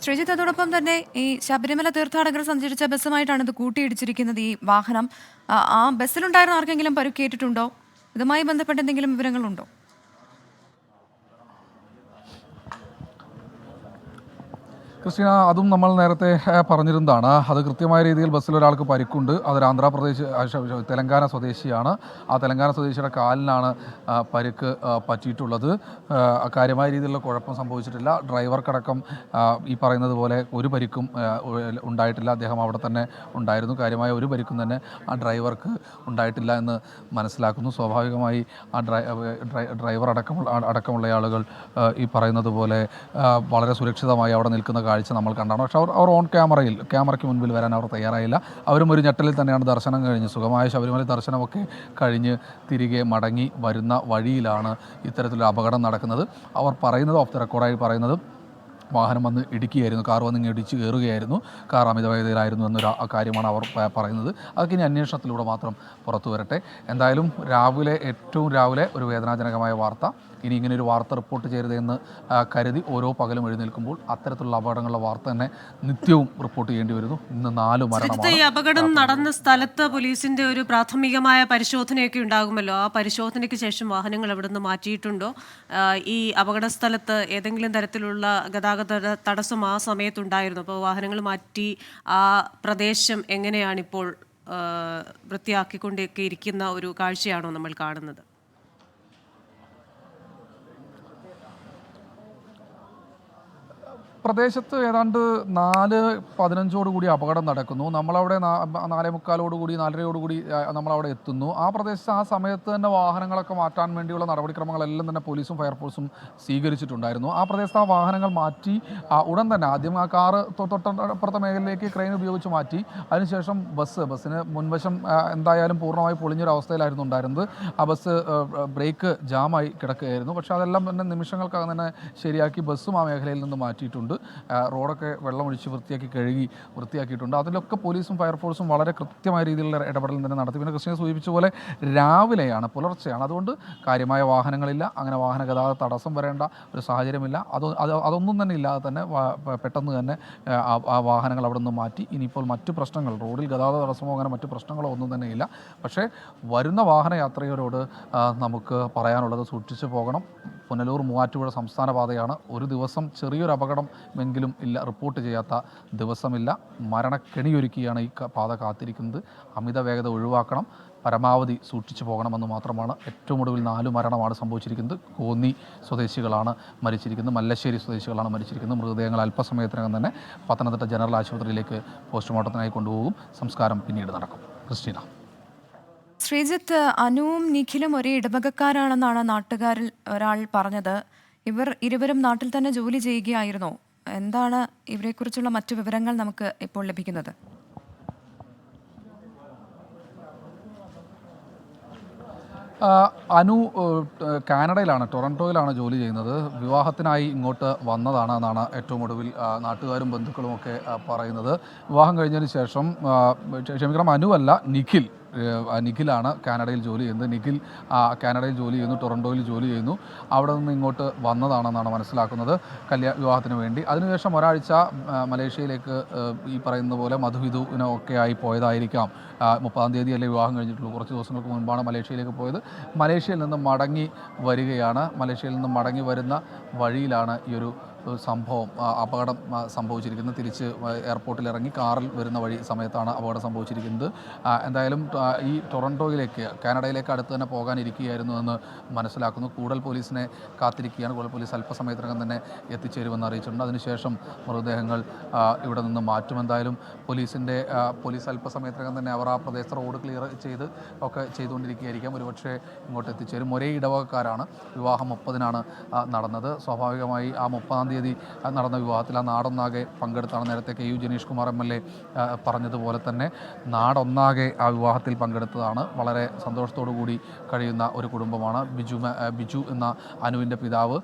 ശ്രീജിത്ത്, അതോടൊപ്പം തന്നെ ഈ ശബരിമല തീർത്ഥാടകർ സഞ്ചരിച്ച ബസ്സുമായിട്ടാണ് ഇത് കൂട്ടിയിടിച്ചിരിക്കുന്നത് ഈ വാഹനം. ആ ബസ്സിലുണ്ടായിരുന്ന ആർക്കെങ്കിലും പരുക്കേറ്റിട്ടുണ്ടോ? ഇതുമായി ബന്ധപ്പെട്ട എന്തെങ്കിലും വിവരങ്ങളുണ്ടോ? ക്രിസ്റ്റീന, അതും നമ്മൾ നേരത്തെ പറഞ്ഞിരുന്നതാണ്. അത് കൃത്യമായ രീതിയിൽ ബസ്സിൽ ഒരാൾക്ക് പരിക്കുണ്ട്. അതൊരു ആന്ധ്രാപ്രദേശ് തെലങ്കാന സ്വദേശിയാണ്. ആ തെലങ്കാന സ്വദേശിയുടെ കാലിനാണ് പരിക്ക് പറ്റിയിട്ടുള്ളത്. കാര്യമായ രീതിയിലുള്ള കുഴപ്പം സംഭവിച്ചിട്ടില്ല. ഡ്രൈവർക്കടക്കം ഈ പറയുന്നത് പോലെ ഒരു പരിക്കും ഉണ്ടായിട്ടില്ല. അദ്ദേഹം അവിടെ തന്നെ ഉണ്ടായിരുന്നു. കാര്യമായ ഒരു പരിക്കും തന്നെ ആ ഡ്രൈവർക്ക് ഉണ്ടായിട്ടില്ല എന്ന് മനസ്സിലാക്കുന്നു. സ്വാഭാവികമായി ആ ഡ്രൈവർ അടക്കമുള്ള ആളുകൾ ഈ പറയുന്നത് പോലെ വളരെ സുരക്ഷിതമായി അവിടെ നിൽക്കുന്ന കാഴ്ച നമ്മൾ കണ്ടാണ്. പക്ഷേ അവർ ഓൺ ക്യാമറയ്ക്ക് മുൻപിൽ വരാൻ അവർ തയ്യാറായില്ല. അവരും ഒരു ഞെട്ടലിൽ തന്നെയാണ് ദർശനം കഴിഞ്ഞ് സുഖമായ ശബരിമല ദർശനമൊക്കെ കഴിഞ്ഞ് തിരികെ മടങ്ങി വരുന്ന വഴിയിലാണ് ഇത്തരത്തിലൊരു അപകടം നടക്കുന്നത്. അവർ പറയുന്നത്, ഓഫ് ദ റെക്കോർഡായി പറയുന്നത്, വാഹനം വന്ന് ഇടിക്കുകയായിരുന്നു, കാർ വന്ന് ഇടിച്ച് കയറുകയായിരുന്നു, കാർ അമിതവേഗതയിലായിരുന്നു എന്നൊരു കാര്യമാണ് അവർ പറയുന്നത്. അതൊക്കെ ഇനി അന്വേഷണത്തിലൂടെ മാത്രം പുറത്തു വരട്ടെ. എന്തായാലും ഏറ്റവും രാവിലെ ഒരു വേദനാജനകമായ വാർത്ത. ഇനി ഇങ്ങനെ ഒരു വാർത്ത റിപ്പോർട്ട് ചെയ്യരുതെന്ന് കരുതി ഓരോ പകലും എഴുന്നേൽക്കുമ്പോൾ അത്തരത്തിലുള്ള അപകടങ്ങളുടെ വാർത്ത തന്നെ നിത്യവും റിപ്പോർട്ട് ചെയ്യേണ്ടി വരുന്നു. ഇന്ന് 4 മരണമാണ്. ഈ അപകടം നടന്ന സ്ഥലത്ത് പോലീസിന്റെ ഒരു പ്രാഥമികമായ പരിശോധനയൊക്കെ ഉണ്ടാകുമല്ലോ. ആ പരിശോധനയ്ക്ക് ശേഷം വാഹനങ്ങൾ എവിടെ നിന്ന് മാറ്റിയിട്ടുണ്ടോ? ഈ അപകട സ്ഥലത്ത് ഏതെങ്കിലും തരത്തിലുള്ള ഗതാഗത തടസ്സം ആ സമയത്തുണ്ടായിരുന്നു? അപ്പോൾ വാഹനങ്ങൾ മാറ്റി ആ പ്രദേശം എങ്ങനെയാണിപ്പോൾ വൃത്തിയാക്കിക്കൊണ്ടൊക്കെ ഇരിക്കുന്ന ഒരു കാഴ്ചയാണോ നമ്മൾ കാണുന്നത്? പ്രദേശത്ത് ഏതാണ്ട് 4:15 അപകടം നടക്കുന്നു. നമ്മളവിടെ 4:45 4:30 നമ്മളവിടെ എത്തുന്നു. ആ പ്രദേശത്ത് ആ സമയത്ത് തന്നെ വാഹനങ്ങളൊക്കെ മാറ്റാൻ വേണ്ടിയുള്ള നടപടിക്രമങ്ങളെല്ലാം തന്നെ പോലീസും ഫയർഫോഴ്സും സ്വീകരിച്ചിട്ടുണ്ടായിരുന്നു. ആ പ്രദേശത്ത് ആ വാഹനങ്ങൾ മാറ്റി ഉടൻ തന്നെ ആദ്യം ആ കാറ് തൊട്ടപ്പുറത്തെ മേഖലയിലേക്ക് ക്രെയിൻ ഉപയോഗിച്ച് മാറ്റി. അതിനുശേഷം ബസ്സിന് മുൻവശം എന്തായാലും പൂർണ്ണമായി പൊളിഞ്ഞൊരവസ്ഥയിലായിരുന്നു ഉണ്ടായിരുന്നത്. ആ ബസ് ബ്രേക്ക് ജാമായി കിടക്കുകയായിരുന്നു. പക്ഷേ അതെല്ലാം തന്നെ നിമിഷങ്ങൾക്കകം തന്നെ ശരിയാക്കി ബസ്സും ആ മേഖലയിൽ നിന്ന് മാറ്റിയിട്ടുണ്ട്. റോഡൊക്കെ വെള്ളമൊഴിച്ച് വൃത്തിയാക്കിയിട്ടുണ്ട്. അതിലൊക്കെ പോലീസും ഫയർഫോഴ്സും വളരെ കൃത്യമായ രീതിയിലുള്ള ഇടപെടൽ തന്നെ നടത്തി. പിന്നെ ക്രിസ്റ്റീന സൂചിപ്പിച്ച പോലെ രാവിലെയാണ്, പുലർച്ചെയാണ്. അതുകൊണ്ട് കാര്യമായ വാഹനങ്ങളില്ല, അങ്ങനെ വാഹന ഗതാഗത തടസ്സം വരേണ്ട ഒരു സാഹചര്യമില്ല. അതൊന്നും തന്നെ ഇല്ലാതെ തന്നെ പെട്ടെന്ന് തന്നെ ആ വാഹനങ്ങൾ അവിടെ നിന്ന് മാറ്റി. ഇനിയിപ്പോൾ മറ്റു പ്രശ്നങ്ങൾ, റോഡിൽ ഗതാഗത തടസ്സമോ അങ്ങനെ മറ്റു പ്രശ്നങ്ങളോ ഒന്നും തന്നെ ഇല്ല. പക്ഷേ വരുന്ന വാഹനയാത്രികരോട് നമുക്ക് പറയാനുള്ളത് സൂക്ഷിച്ചു പോകണം. പുനലൂർ മൂവാറ്റുപുഴ സംസ്ഥാന പാതയാണ്. ഒരു ദിവസം ചെറിയൊരു അപകടം എങ്കിലും റിപ്പോർട്ട് ചെയ്യാത്ത ദിവസമില്ല. മരണക്കെണിയൊരുക്കിയാണ് ഈ പാത കാത്തിരിക്കുന്നത്. അമിത വേഗത ഒഴിവാക്കണം, പരമാവധി സൂക്ഷിച്ചു പോകണമെന്ന് മാത്രമാണ്. ഏറ്റവും ഒടുവിൽ 4 മരണമാണ് സംഭവിച്ചിരിക്കുന്നത്. കോന്നി സ്വദേശികളാണ് മരിച്ചിരിക്കുന്നത്, മല്ലശ്ശേരി സ്വദേശികളാണ് മരിച്ചിരിക്കുന്നത്. മൃതദേഹങ്ങൾ അല്പസമയത്തിനകം തന്നെ പത്തനംതിട്ട ജനറൽ ആശുപത്രിയിലേക്ക് പോസ്റ്റ്മോർട്ടത്തിനായി കൊണ്ടുപോകും. സംസ്കാരം പിന്നീട് നടക്കും. ക്രിസ്റ്റീന. ശ്രീജിത്ത്, അനുവും നിഖിലും ഒരേ ഇടവകക്കാരാണെന്നാണ് നാട്ടുകാരിൽ ഒരാൾ പറഞ്ഞത്. ഇവർ ഇരുവരും നാട്ടിൽ തന്നെ ജോലി ചെയ്യുകയായിരുന്നോ? എന്താണ് ഇവരെക്കുറിച്ചുള്ള മറ്റു വിവരങ്ങൾ നമുക്ക് ഇപ്പോൾ ലഭിക്കുന്നത്? അനു കാനഡയിലാണ്, ടൊറൻറ്റോയിലാണ് ജോലി ചെയ്യുന്നത്. വിവാഹത്തിനായി ഇങ്ങോട്ട് വന്നതാണ് എന്നാണ് ഏറ്റവും ഒടുവിൽ നാട്ടുകാരും ബന്ധുക്കളുമൊക്കെ പറയുന്നത്. വിവാഹം കഴിഞ്ഞതിന് ശേഷം അനുവല്ല, നിഖിലാണ് കാനഡയിൽ ജോലി ചെയ്യുന്നത്. നിഖിൽ കാനഡയിൽ ജോലി ചെയ്യുന്നു, ടൊറൻറ്റോയിൽ ജോലി ചെയ്യുന്നു. അവിടെ നിന്ന് ഇങ്ങോട്ട് വന്നതാണെന്നാണ് മനസ്സിലാക്കുന്നത് വിവാഹത്തിന് വേണ്ടി. അതിനുശേഷം ഒരാഴ്ച മലേഷ്യയിലേക്ക് ഈ പറയുന്ന പോലെ മധുവിധുവിനൊക്കെ ആയി പോയതായിരിക്കാം. 30-ാം തീയതിയല്ലേ വിവാഹം കഴിഞ്ഞിട്ടുള്ളൂ. കുറച്ച് ദിവസങ്ങൾക്ക് മുൻപാണ് മലേഷ്യയിലേക്ക് പോയത്. മലേഷ്യയിൽ നിന്ന് മടങ്ങി വരികയാണ്. മലേഷ്യയിൽ നിന്ന് മടങ്ങി വരുന്ന വഴിയിലാണ് ഈ ഒരു സംഭവം, അപകടം സംഭവിച്ചിരിക്കുന്നത്. തിരിച്ച് എയർപോർട്ടിൽ ഇറങ്ങി കാറിൽ വരുന്ന സമയത്താണ് അപകടം സംഭവിച്ചിരിക്കുന്നത്. എന്തായാലും ഈ ടൊറൻറ്റോയിലേക്ക്, കാനഡയിലേക്ക് അടുത്ത് തന്നെ പോകാനിരിക്കുകയായിരുന്നു എന്ന് മനസ്സിലാക്കുന്നു. കൂടുതൽ പോലീസിനെ കാത്തിരിക്കുകയാണ്. കൂടുതൽ പോലീസ് അല്പസമയത്തിനകം തന്നെ എത്തിച്ചേരുമെന്ന് അറിയിച്ചിട്ടുണ്ട്. അതിനുശേഷം മൃതദേഹങ്ങൾ ഇവിടെ നിന്ന് മാറ്റും. എന്തായാലും പോലീസ് അല്പസമയത്തിനകം തന്നെ അവർ ആ പ്രദേശത്ത് റോഡ് ക്ലിയർ ചെയ്തുകൊണ്ടിരിക്കുകയായിരിക്കാം. ഒരുപക്ഷെ ഇങ്ങോട്ട് എത്തിച്ചേരും. ഒരേ ഇടവകക്കാരാണ്. വിവാഹം 30-നാണ് നടന്നത്. സ്വാഭാവികമായി ആ 30-ാം തീയതി നടന്ന വിവാഹത്തിൽ ആ നാടൊന്നാകെ പങ്കെടുത്താണ്. നേരത്തെ KU ജനീഷ് കുമാർ MLA പറഞ്ഞതുപോലെ തന്നെ നാടൊന്നാകെ ആ വിവാഹത്തിൽ പങ്കെടുത്തതാണ്. വളരെ സന്തോഷത്തോടു കൂടി കഴിയുന്ന ഒരു കുടുംബമാണ്. ബിജു എന്ന അനുവിൻ്റെ പിതാവ്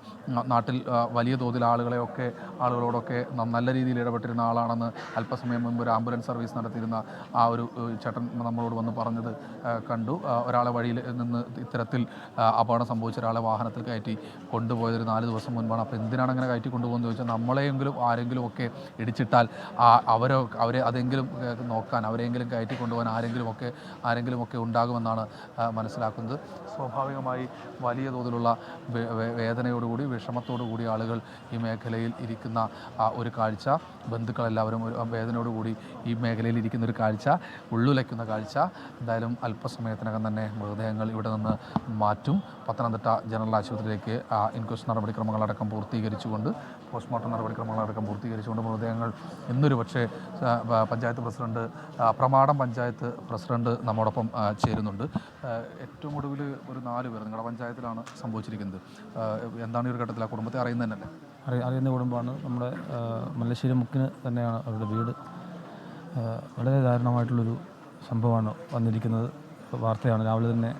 നാട്ടിൽ വലിയ തോതിൽ ആളുകളോടൊക്കെ നല്ല രീതിയിൽ ഇടപെട്ടിരുന്ന ആളാണെന്ന് അല്പസമയം മുൻപ് ഒരു ആംബുലൻസ് സർവീസ് നടത്തിയിരുന്ന ആ ഒരു ചേട്ടൻ നമ്മളോട് വന്ന് പറഞ്ഞത് കണ്ടു. ഒരാളെ വഴിയിൽ നിന്ന് ഇത്തരത്തിൽ അപകടം സംഭവിച്ച ഒരാളെ വാഹനത്തിൽ കയറ്റി കൊണ്ടുപോയതൊരു 4 ദിവസം മുൻപാണ്. അപ്പോൾ എന്തിനാണ് അങ്ങനെ കയറ്റി കൊണ്ടുപോകുമെന്ന് ചോദിച്ചാൽ നമ്മളെയെങ്കിലും ആരെങ്കിലും ഒക്കെ ഇടിച്ചിട്ടാൽ അവരെ അതെങ്കിലും നോക്കാൻ, അവരെങ്കിലും കയറ്റി കൊണ്ടുപോകാൻ ആരെങ്കിലും ഒക്കെ ഉണ്ടാകുമെന്നാണ് മനസ്സിലാക്കുന്നത്. സ്വാഭാവികമായി വലിയ തോതിലുള്ള വേദനയോടുകൂടി വിഷമത്തോടുകൂടി ആളുകൾ ഈ മേഖലയിൽ ഇരിക്കുന്ന ഒരു കാഴ്ച, ബന്ധുക്കളെല്ലാവരും വേദനയോടുകൂടി ഈ മേഖലയിൽ ഇരിക്കുന്ന ഒരു കാഴ്ച, ഉള്ളുലയ്ക്കുന്ന കാഴ്ച. എന്തായാലും അല്പസമയത്തിനകം തന്നെ മൃതദേഹങ്ങൾ ഇവിടെ നിന്ന് മാറ്റും. പത്തനംതിട്ട ജനറൽ ആശുപത്രിയിലേക്ക് ഇൻക്വസ്റ്റ് നടപടിക്രമങ്ങളടക്കം പൂർത്തീകരിച്ചുകൊണ്ട്, പോസ്റ്റ്മോർട്ടം നടപടിക്രമങ്ങളടക്കം പൂർത്തീകരിച്ചുകൊണ്ട് മൃതദേഹങ്ങൾ ഇന്നൊരു പക്ഷേ പഞ്ചായത്ത് പ്രസിഡന്റ്, പ്രമാടം പഞ്ചായത്ത് പ്രസിഡന്റ് നമ്മോടൊപ്പം ചേരുന്നുണ്ട്. ഏറ്റവും ഒടുവിൽ ഒരു 4 പേർ നിങ്ങളുടെ പഞ്ചായത്തിലാണ് സംഭവിച്ചിരിക്കുന്നത്. എന്താണ് ഈ ഒരു ഘട്ടത്തിൽ ആ കുടുംബത്തെ അറിയുന്നത് തന്നെ? അറിയുന്ന കുടുംബമാണ്. നമ്മുടെ മല്ലശ്ശേരി മുക്കിന് തന്നെയാണ് അവരുടെ വീട്. വളരെ ദാരുണമായിട്ടുള്ളൊരു സംഭവമാണ് വന്നിരിക്കുന്നത്. വാർത്തയാണ് രാവിലെ തന്നെ.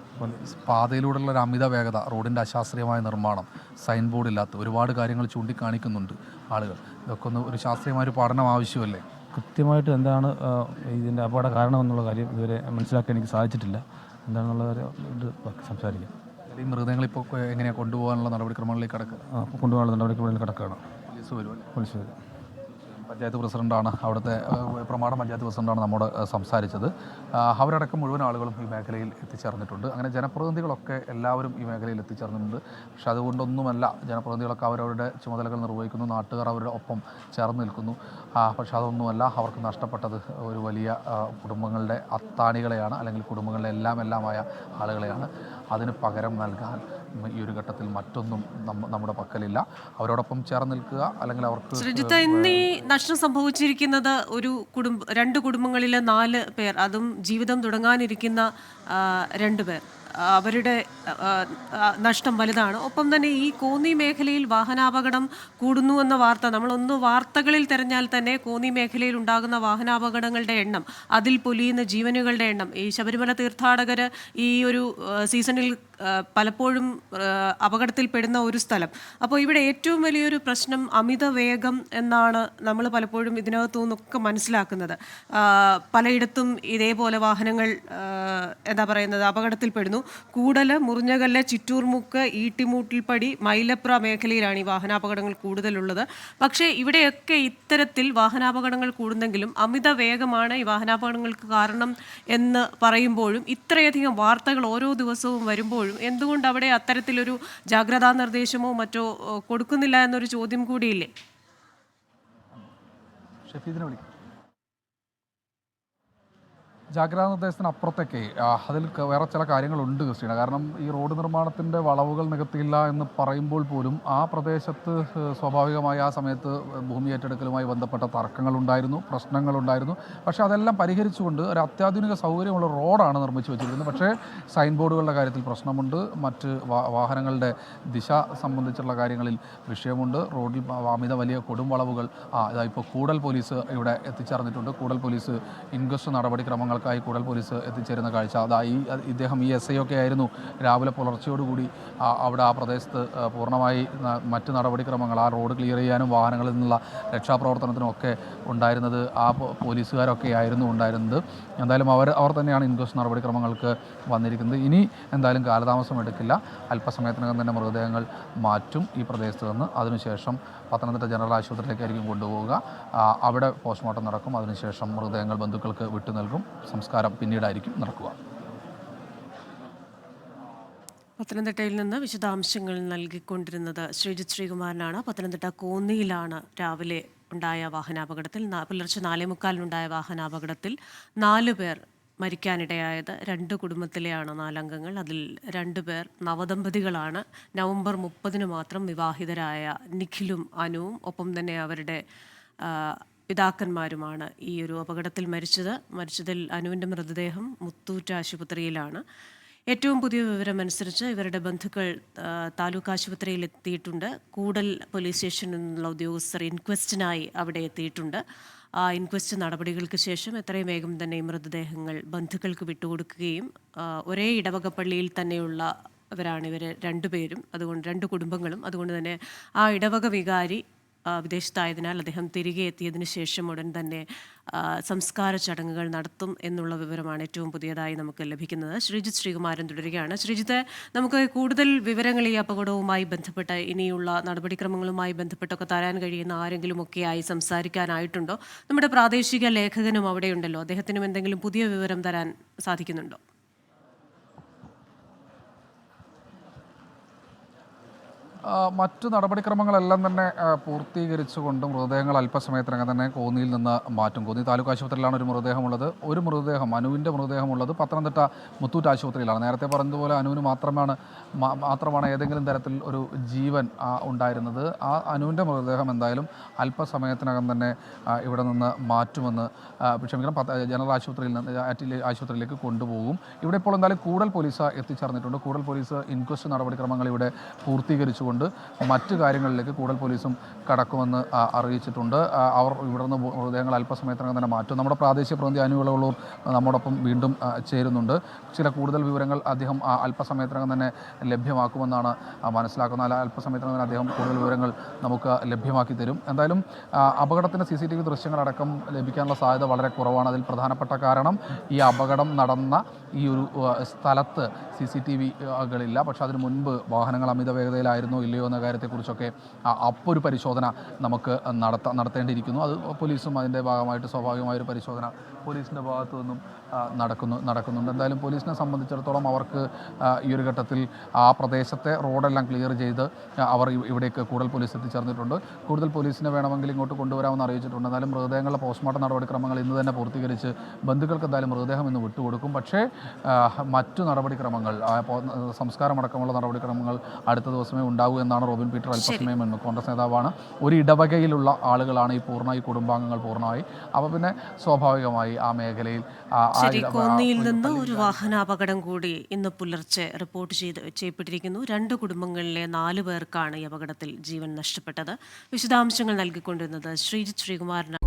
പാതയിലൂടെയുള്ള ഒരു അമിത വേഗത, റോഡിൻ്റെ അശാസ്ത്രീയമായ നിർമ്മാണം, സൈൻ ബോർഡ് ഇല്ലാത്ത ഒരുപാട് കാര്യങ്ങൾ ചൂണ്ടിക്കാണിക്കുന്നുണ്ട് ആളുകൾ. ഇതൊക്കെ ഒരു ശാസ്ത്രീയമായൊരു പഠനം ആവശ്യമല്ലേ? കൃത്യമായിട്ട് എന്താണ് ഇതിൻ്റെ അപകട കാരണമെന്നുള്ള കാര്യം ഇതുവരെ മനസ്സിലാക്കാൻ എനിക്ക് സാധിച്ചിട്ടില്ല. എന്താണെന്നുള്ളത് ഇത് സംസാരിക്കാം. ഈ മൃതദേഹങ്ങൾ ഇപ്പോൾ എങ്ങനെയാണ് കൊണ്ടുപോകാനുള്ള നടപടിക്രമങ്ങളിലേക്ക് കൊണ്ടുപോകാനുള്ള നടപടിക്രമങ്ങളിൽ കിടക്കുകയാണ്. പോലീസ് വരും. പഞ്ചായത്ത് പ്രസിഡന്റാണ്, അവിടുത്തെ പ്രമാടം പഞ്ചായത്ത് പ്രസിഡന്റാണ് നമ്മോട് സംസാരിച്ചത്. അവരടക്കം മുഴുവൻ ആളുകളും ഈ മേഖലയിൽ എത്തിച്ചേർന്നിട്ടുണ്ട്. അങ്ങനെ ജനപ്രതിനിധികളൊക്കെ എല്ലാവരും ഈ മേഖലയിൽ എത്തിച്ചേർന്നിട്ടുണ്ട്. പക്ഷെ അതുകൊണ്ടൊന്നുമല്ല, ജനപ്രതിനിധികളൊക്കെ അവരവരുടെ ചുമതലകൾ നിർവഹിക്കുന്നു, നാട്ടുകാർ അവരുടെ ഒപ്പം ചേർന്ന് നിൽക്കുന്നു. പക്ഷെ അതൊന്നുമല്ല, അവർക്ക് നഷ്ടപ്പെട്ടത് ഒരു വലിയ കുടുംബങ്ങളുടെ അത്താണികളെയാണ്, അല്ലെങ്കിൽ കുടുംബങ്ങളുടെ എല്ലാമായ ആളുകളെയാണ്. അതിന് പകരം നൽകാൻ ഈ ഒരു ഘട്ടത്തിൽ മറ്റൊന്നും നമ്മുടെ പക്കലില്ല. അവരോടൊപ്പം ചേർന്ന് നിൽക്കുക, അല്ലെങ്കിൽ അവർക്ക് ഇന്ന് ഈ നഷ്ടം സംഭവിച്ചിരിക്കുന്നത് രണ്ട് കുടുംബങ്ങളിലെ 4 പേർ, അതും ജീവിതം തുടങ്ങാനിരിക്കുന്ന 2 പേർ. അവരുടെ നഷ്ടം വലുതാണ്. ഒപ്പം തന്നെ ഈ കോന്നി മേഖലയിൽ വാഹനാപകടം കൂടുന്നു എന്ന വാർത്ത നമ്മളൊന്ന് വാർത്തകളിൽ തിരഞ്ഞാൽ തന്നെ കോന്നി മേഖലയിൽ ഉണ്ടാകുന്ന വാഹനാപകടങ്ങളുടെ എണ്ണം, അതിൽ പൊലിയുന്ന ജീവനുകളുടെ എണ്ണം, ഈ ശബരിമല തീർത്ഥാടകർ ഈ ഒരു സീസണിൽ പലപ്പോഴും അപകടത്തിൽപ്പെടുന്ന ഒരു സ്ഥലം. അപ്പോൾ ഇവിടെ ഏറ്റവും വലിയൊരു പ്രശ്നം അമിത വേഗം എന്നാണ് നമ്മൾ പലപ്പോഴും ഇതിനകത്തു നിന്നൊക്കെ മനസ്സിലാക്കുന്നത്. പലയിടത്തും ഇതേപോലെ വാഹനങ്ങൾ അപകടത്തിൽപ്പെടുന്നു. കൂടല്, മുറിഞ്ഞകല്ല്, ചിറ്റൂർമുക്ക്, ഈട്ടിമൂട്ടിൽപ്പടി, മൈലപ്ര മേഖലയിലാണ് ഈ വാഹനാപകടങ്ങൾ കൂടുതലുള്ളത്. പക്ഷേ ഇവിടെയൊക്കെ ഇത്തരത്തിൽ വാഹനാപകടങ്ങൾ കൂടുന്നെങ്കിലും അമിത വേഗമാണ് ഈ വാഹനാപകടങ്ങൾക്ക് കാരണം എന്ന് പറയുമ്പോഴും, ഇത്രയധികം വാർത്തകൾ ഓരോ ദിവസവും വരുമ്പോഴും എന്തുകൊണ്ട് അവിടെ അത്തരത്തിലൊരു ജാഗ്രതാ നിർദ്ദേശമോ മറ്റോ കൊടുക്കുന്നില്ല എന്നൊരു ചോദ്യം കൂടിയില്ലേ? ജാഗ്രതാ നിർദ്ദേശത്തിന് അപ്പുറത്തേക്ക് അതിൽ വേറെ ചില കാര്യങ്ങളുണ്ട് ക്രിസ്റ്റീന. കാരണം ഈ റോഡ് നിർമ്മാണത്തിൻ്റെ വളവുകൾ നികത്തിയില്ല എന്ന് പറയുമ്പോൾ പോലും ആ പ്രദേശത്ത് സ്വാഭാവികമായി ആ സമയത്ത് ഭൂമി ഏറ്റെടുക്കലുമായി ബന്ധപ്പെട്ട തർക്കങ്ങളുണ്ടായിരുന്നു, പ്രശ്നങ്ങളുണ്ടായിരുന്നു. പക്ഷേ അതെല്ലാം പരിഹരിച്ചുകൊണ്ട് ഒരു അത്യാധുനിക സൗകര്യമുള്ള റോഡാണ് നിർമ്മിച്ചു വെച്ചിരിക്കുന്നത്. പക്ഷേ സൈൻ ബോർഡുകളുടെ കാര്യത്തിൽ പ്രശ്നമുണ്ട്, മറ്റ് വാഹനങ്ങളുടെ ദിശ സംബന്ധിച്ചുള്ള കാര്യങ്ങളിൽ വിഷയമുണ്ട്. റോഡിൽ അമിത വലിയ കൊടുംവളവുകൾ. ഇതാ ഇപ്പോൾ കൂടൽ പോലീസ് ഇവിടെ എത്തിച്ചേർന്നിട്ടുണ്ട്. കൂടൽ പോലീസ് ഇൻക്വസ്റ്റ് നടപടിക്രമങ്ങൾ കൂടൽ പോലീസ് എത്തിച്ചേരുന്ന കാഴ്ച. ഇദ്ദേഹം ഈ SI ഒക്കെ ആയിരുന്നു. രാവിലെ പുലർച്ചയോടുകൂടി അവിടെ ആ പ്രദേശത്ത് പൂർണ്ണമായി മറ്റ് നടപടിക്രമങ്ങൾ, ആ റോഡ് ക്ലിയർ ചെയ്യാനും വാഹനങ്ങളിൽ നിന്നുള്ള രക്ഷാപ്രവർത്തനത്തിനും ഒക്കെ ഉണ്ടായിരുന്നത് ആ പോലീസുകാരൊക്കെ ആയിരുന്നു ഉണ്ടായിരുന്നത്. എന്തായാലും അവർ തന്നെയാണ് ഇൻക്വസ്റ്റ് നടപടിക്രമങ്ങൾക്ക് വന്നിരിക്കുന്നത്. ഇനി എന്തായാലും കാലതാമസം എടുക്കില്ല. അല്പസമയത്തിനകം തന്നെ മൃതദേഹങ്ങൾ മാറ്റും ഈ പ്രദേശത്ത് നിന്ന്. അതിനുശേഷം പത്തനംതിട്ട ജനറൽ ആശുപത്രിയിലേക്കായിരിക്കും കൊണ്ടുപോവുക. അവിടെ പോസ്റ്റ്മോർട്ടം നടക്കും. അതിനുശേഷം മൃതദേഹങ്ങൾ ബന്ധുക്കൾക്ക് വിട്ടു നൽകും. സംസ്കാരം പിന്നീടായിരിക്കും നടക്കുക. പത്തനംതിട്ടയിൽ നിന്ന് വിശദാംശങ്ങൾ നൽകിക്കൊണ്ടിരുന്നത് ശ്രീജിത്ത് ശ്രീകുമാരനാണ്. പത്തനംതിട്ട കോന്നിയിലാണ് രാവിലെ ഉണ്ടായ വാഹനാപകടത്തിൽ, പുലർച്ചെ 4:45 വാഹനാപകടത്തിൽ 4 പേർ മരിക്കാനിടയായത്. 2 കുടുംബത്തിലെയാണ് 4 അംഗങ്ങൾ. അതിൽ 2 പേർ നവദമ്പതികളാണ്. നവംബർ 30 മാത്രം വിവാഹിതരായ നിഖിലും അനുവും ഒപ്പം തന്നെ അവരുടെ പിതാക്കന്മാരുമാണ് ഈ ഒരു അപകടത്തിൽ മരിച്ചതിൽ അനുവിൻ്റെ മൃതദേഹം മുത്തൂറ്റ് ആശുപത്രിയിലാണ്. ഏറ്റവും പുതിയ വിവരമനുസരിച്ച് ഇവരുടെ ബന്ധുക്കൾ താലൂക്ക് ആശുപത്രിയിൽ എത്തിയിട്ടുണ്ട്. കൂടൽ പോലീസ് സ്റ്റേഷനിൽ നിന്നുള്ള ഉദ്യോഗസ്ഥർ ഇൻക്വസ്റ്റിനായി അവിടെ എത്തിയിട്ടുണ്ട്. ആ ഇൻക്വസ്റ്റ് നടപടികൾക്ക് ശേഷം എത്രയും വേഗം തന്നെ ഈ മൃതദേഹങ്ങൾ ബന്ധുക്കൾക്ക് വിട്ടുകൊടുക്കുകയും, ഒരേ ഇടവകപ്പള്ളിയിൽ തന്നെയുള്ളവരാണ് ഇവർ 2 പേരും, അതുകൊണ്ട് 2 കുടുംബങ്ങളും. അതുകൊണ്ട് തന്നെ ആ ഇടവക വികാരി വിദേശത്തായതിനാൽ അദ്ദേഹം തിരികെ എത്തിയതിനു ശേഷം ഉടൻ തന്നെ സംസ്കാര ചടങ്ങുകൾ നടത്തും എന്നുള്ള വിവരമാണ് ഏറ്റവും പുതിയതായി നമുക്ക് ലഭിക്കുന്നത്. ശ്രീജിത്ത് ശ്രീകുമാരൻ തുടരുകയാണ്. ശ്രീജിത്ത്, നമുക്ക് കൂടുതൽ വിവരങ്ങൾ ഈ അപകടവുമായി ബന്ധപ്പെട്ട് ഇനിയുള്ള നടപടിക്രമങ്ങളുമായി ബന്ധപ്പെട്ടൊക്കെ തരാൻ കഴിയുന്ന ആരെങ്കിലുമൊക്കെയായി സംസാരിക്കാനായിട്ടുണ്ടോ? നമ്മുടെ പ്രാദേശിക ലേഖകനും അവിടെയുണ്ടല്ലോ, അദ്ദേഹത്തിനും എന്തെങ്കിലും പുതിയ വിവരം തരാൻ സാധിക്കുന്നുണ്ടോ? മറ്റു നടപടിക്രമങ്ങളെല്ലാം തന്നെ പൂർത്തീകരിച്ചുകൊണ്ട് മൃതദേഹങ്ങൾ അല്പസമയത്തിനകം തന്നെ കോന്നിയിൽ നിന്ന് മാറ്റും. കോന്നി താലൂക്ക് ആശുപത്രിയിലാണ് ഒരു മൃതദേഹമുള്ളത്. ഒരു മൃതദേഹം, അനുവിൻ്റെ മൃതദേഹമുള്ളത് പത്തനംതിട്ട മുത്തൂറ്റ് ആശുപത്രിയിലാണ്. നേരത്തെ പറഞ്ഞതുപോലെ അനുവിന് മാത്രമാണ് ഏതെങ്കിലും തരത്തിൽ ഒരു ജീവൻ ഉണ്ടായിരുന്നത്. ആ അനുവിൻ്റെ മൃതദേഹം എന്തായാലും അല്പസമയത്തിനകം തന്നെ ഇവിടെ നിന്ന് മാറ്റുമെന്ന് ജനറൽ ആശുപത്രിയിൽ നിന്ന് ആശുപത്രിയിലേക്ക് കൊണ്ടുപോകും. ഇവിടെ ഇപ്പോൾ എന്തായാലും കൂടുതൽ പോലീസ് എത്തിച്ചേർന്നിട്ടുണ്ട്. കൂടുതൽ പോലീസ് ഇൻക്വസ്റ്റ് നടപടിക്രമങ്ങൾ ഇവിടെ പൂർത്തീകരിച്ചു മറ്റു കാര്യങ്ങളിലേക്ക് കൂടുതൽ പോലീസും കടക്കുമെന്ന് അറിയിച്ചിട്ടുണ്ട്. അവർ ഇവിടെ നിന്ന് മൃതദേഹങ്ങൾ അല്പസമയത്തിനകം തന്നെ മാറ്റും. നമ്മുടെ പ്രാദേശിക പ്രതിനിധി അനു വിളവള്ളൂർ നമ്മോടൊപ്പം വീണ്ടും ചേരുന്നുണ്ട്. ചില കൂടുതൽ വിവരങ്ങൾ അദ്ദേഹം അല്പസമയത്തിനകം തന്നെ ലഭ്യമാക്കുമെന്നാണ് മനസ്സിലാക്കുന്നത്. അല്പസമയത്തിനകം തന്നെ അദ്ദേഹം കൂടുതൽ വിവരങ്ങൾ നമുക്ക് ലഭ്യമാക്കി തരും. എന്തായാലും അപകടത്തിൻ്റെ CCTV ദൃശ്യങ്ങളടക്കം ലഭിക്കാനുള്ള സാധ്യത വളരെ കുറവാണ്. അതിൽ പ്രധാനപ്പെട്ട കാരണം ഈ അപകടം നടന്ന ഈ ഒരു സ്ഥലത്ത് CCTVകളില്ല. പക്ഷേ അതിനു മുൻപ് വാഹനങ്ങൾ അമിത വേഗതയിലായിരുന്നോ ഇല്ലയോ എന്ന കാര്യത്തെക്കുറിച്ചൊക്കെ അപ്പോൾ ഒരു പരിശോധന നമുക്ക് നടത്തേണ്ടിയിരിക്കുന്നു. അത് പോലീസും അതിൻ്റെ ഭാഗമായിട്ട് സ്വാഭാവികമായൊരു പരിശോധന പോലീസിൻ്റെ ഭാഗത്തു നിന്നും നടക്കുന്നുണ്ട്. എന്തായാലും പോലീസിനെ സംബന്ധിച്ചിടത്തോളം അവർക്ക് ഈ ഒരു ഘട്ടത്തിൽ ആ പ്രദേശത്തെ റോഡെല്ലാം ക്ലിയർ ചെയ്ത് അവർ ഇവിടേക്ക് കൂടുതൽ പോലീസ് എത്തിച്ചേർന്നിട്ടുണ്ട്. കൂടുതൽ പോലീസിനെ വേണമെങ്കിൽ ഇങ്ങോട്ട് കൊണ്ടുവരാമെന്ന് അറിയിച്ചിട്ടുണ്ട്. എന്തായാലും മൃതദേഹങ്ങളുടെ പോസ്റ്റ്മോർട്ടം നടപടിക്രമങ്ങൾ ഇന്ന് തന്നെ പൂർത്തീകരിച്ച് ബന്ധുക്കൾക്ക് എന്തായാലും മൃതദേഹം ഇന്ന് വിട്ടുകൊടുക്കും. പക്ഷേ മറ്റു നടപടിക്രമങ്ങൾ, സംസ്കാരമടക്കമുള്ള നടപടിക്രമങ്ങൾ അടുത്ത ദിവസമേ ഉണ്ടാകൂ എന്നാണ് റോബിൻ പീറ്റർ അല്പസമയം മുൻപ്, കോൺഗ്രസ് നേതാവാണ്. ഒരു ഇടവകയിലുള്ള ആളുകളാണ് ഈ കുടുംബാംഗങ്ങൾ പൂർണ്ണമായി. അപ്പോൾ പിന്നെ സ്വാഭാവികമായി ആ മേഖലയിൽ കോന്നിയിൽ നിന്ന് ഒരു വാഹനാപകടം കൂടി ഇന്ന് പുലർച്ചെ റിപ്പോർട്ട് ചെയ്യപ്പെട്ടിരിക്കുന്നു. 2 കുടുംബങ്ങളിലെ 4 പേർക്കാണ് ഈ അപകടത്തിൽ ജീവൻ നഷ്ടപ്പെട്ടത്. വിശദാംശങ്ങൾ നൽകിക്കൊണ്ടിരുന്നത് ശ്രീജിത്ത് ശ്രീകുമാരൻ.